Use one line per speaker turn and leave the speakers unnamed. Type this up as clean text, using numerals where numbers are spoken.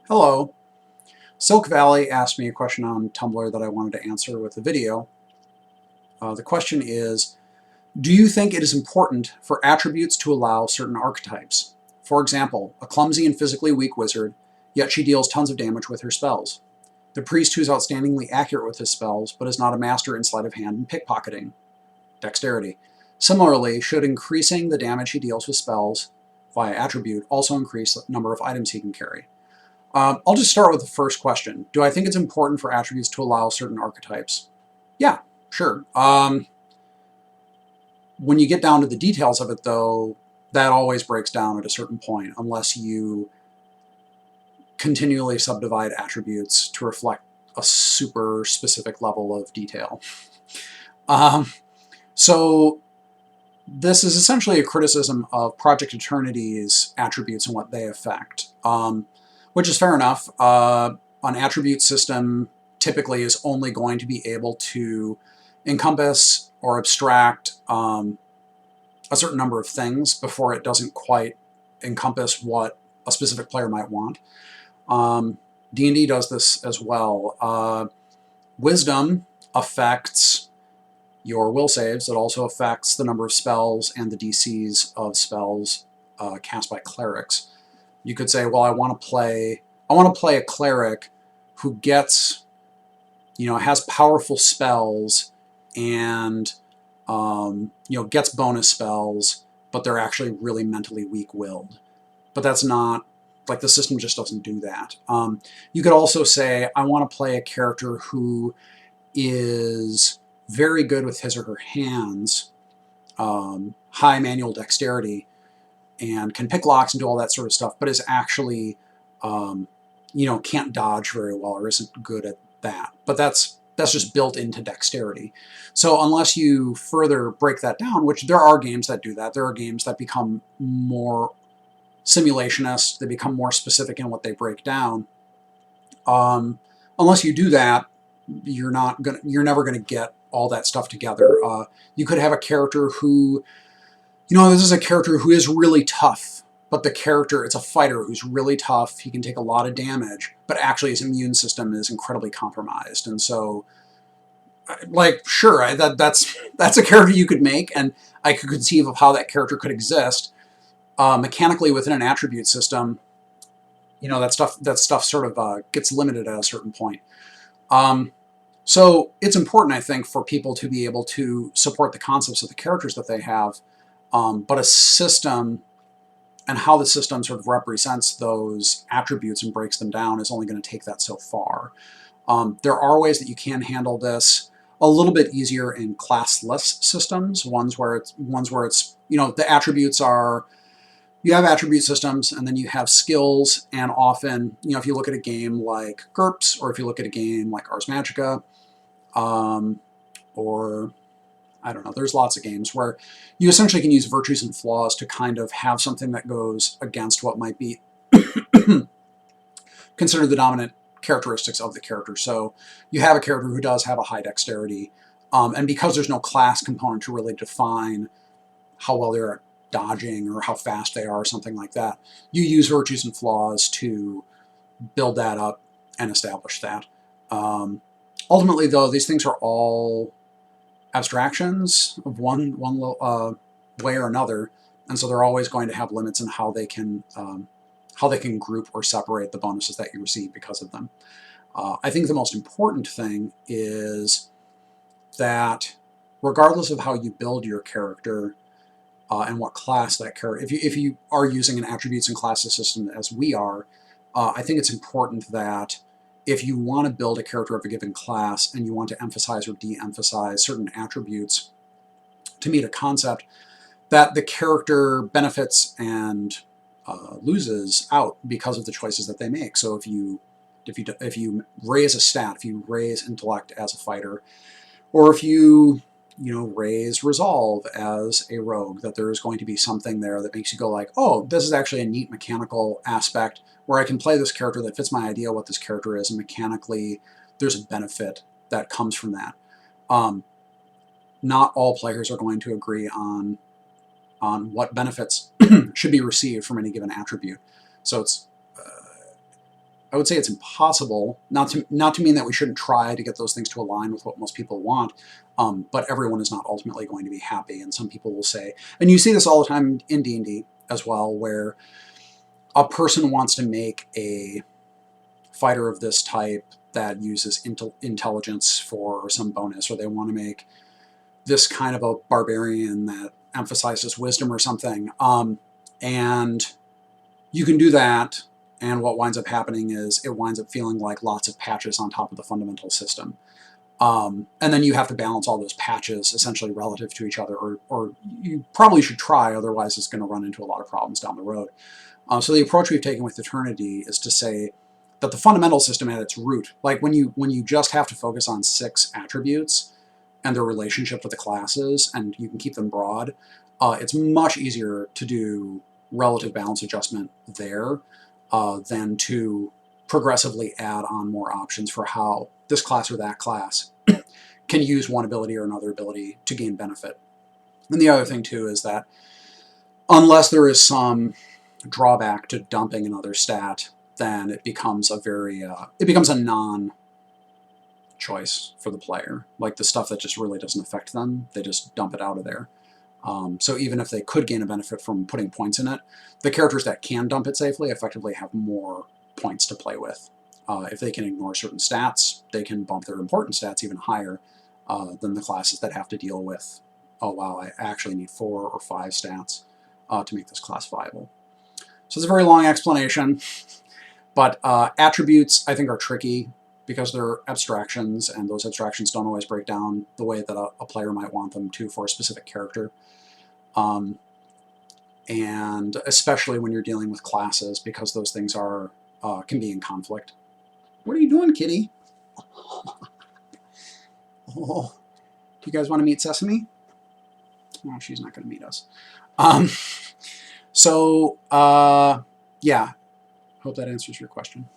Hello. Silkvalley asked me a question on Tumblr that I wanted to answer with a video. The question is, do you think it is important for attributes to allow certain archetypes? For example, a clumsy and physically weak wizard, yet she deals tons of damage with her spells. The priest who's outstandingly accurate with his spells, but is not a master in sleight of hand and pickpocketing. Dexterity. Similarly, should increasing the damage he deals with spells via attribute also increase the number of items he can carry? I'll just start with the first question. Do I think it's important for attributes to allow certain archetypes? Yeah, sure. When you get down to the details of it, though, that always breaks down at a certain point, unless you continually subdivide attributes to reflect a super specific level of detail. So this is essentially a criticism of Project Eternity's attributes and what they affect. Which is fair enough. An attribute system typically is only going to be able to encompass or abstract a certain number of things before it doesn't quite encompass what a specific player might want. D&D does this as well. Wisdom affects your will saves. It also affects the number of spells and the DCs of spells cast by clerics. You could say, well, I want to play a cleric who gets, has powerful spells and, gets bonus spells, but they're actually really mentally weak-willed. But that's not, the system just doesn't do that. You could also say, I want to play a character who is very good with his or her hands, high manual dexterity, and can pick locks and do all that sort of stuff, but is actually, can't dodge very well or isn't good at that. But that's just built into dexterity. So unless you further break that down, which there are games that do that, there are games that become more simulationist, they become more specific in what they break down. Unless you do that, you're never gonna get all that stuff together. You could have a character who, this is a character who is really tough, but it's a fighter who's really tough. He can take a lot of damage, but actually his immune system is incredibly compromised. And so, sure, that's a character you could make, and I could conceive of how that character could exist. Mechanically within an attribute system, that stuff sort of gets limited at a certain point. So it's important, I think, for people to be able to support the concepts of the characters that they have. But a system and how the system sort of represents those attributes and breaks them down is only going to take that so far. There are ways that you can handle this a little bit easier in classless systems, ones where it's the attributes are, you have attribute systems and then you have skills, and often, if you look at a game like GURPS, or if you look at a game like Ars Magica, or I don't know, there's lots of games where you essentially can use virtues and flaws to kind of have something that goes against what might be considered the dominant characteristics of the character. So you have a character who does have a high dexterity, and because there's no class component to really define how well they're at dodging or how fast they are or something like that, you use virtues and flaws to build that up and establish that. Ultimately, though, these things are all abstractions of one way or another, and so they're always going to have limits in how they can group or separate the bonuses that you receive because of them. I think the most important thing is that regardless of how you build your character and what class that character, if you are using an attributes and classes system as we are, I think it's important that if you want to build a character of a given class and you want to emphasize or de-emphasize certain attributes to meet a concept, that the character benefits and loses out because of the choices that they make. So if you raise a stat, if you raise intellect as a fighter, or if you raise resolve as a rogue, that there is going to be something there that makes you go like, oh, this is actually a neat mechanical aspect where I can play this character that fits my idea of what this character is, and mechanically there's a benefit that comes from that. Not all players are going to agree on what benefits should be received from any given attribute. So it's I would say it's impossible, not to mean that we shouldn't try to get those things to align with what most people want, but everyone is not ultimately going to be happy, and some people will say, and you see this all the time in D&D as well, where a person wants to make a fighter of this type that uses intelligence for some bonus, or they want to make this kind of a barbarian that emphasizes wisdom or something, and you can do that, and what winds up happening is it winds up feeling like lots of patches on top of the fundamental system. And then you have to balance all those patches essentially relative to each other, or you probably should try, otherwise it's going to run into a lot of problems down the road. So the approach we've taken with Eternity is to say that the fundamental system at its root, like when you just have to focus on 6 attributes and their relationship with the classes, and you can keep them broad, it's much easier to do relative balance adjustment there than to progressively add on more options for how this class or that class can use one ability or another ability to gain benefit. And the other thing too is that unless there is some drawback to dumping another stat, then it becomes a non-choice for the player. Like the stuff that just really doesn't affect them, they just dump it out of there. So even if they could gain a benefit from putting points in it, the characters that can dump it safely effectively have more points to play with. If they can ignore certain stats, they can bump their important stats even higher than the classes that have to deal with, oh wow, I actually need 4 or 5 stats to make this class viable. So it's a very long explanation, but attributes I think are tricky because they're abstractions, and those abstractions don't always break down the way that a player might want them to for a specific character. And especially when you're dealing with classes, because those things are can be in conflict. What are you doing, kitty? Oh, do you guys want to meet Sesame? No, she's not going to meet us. Yeah, hope that answers your question.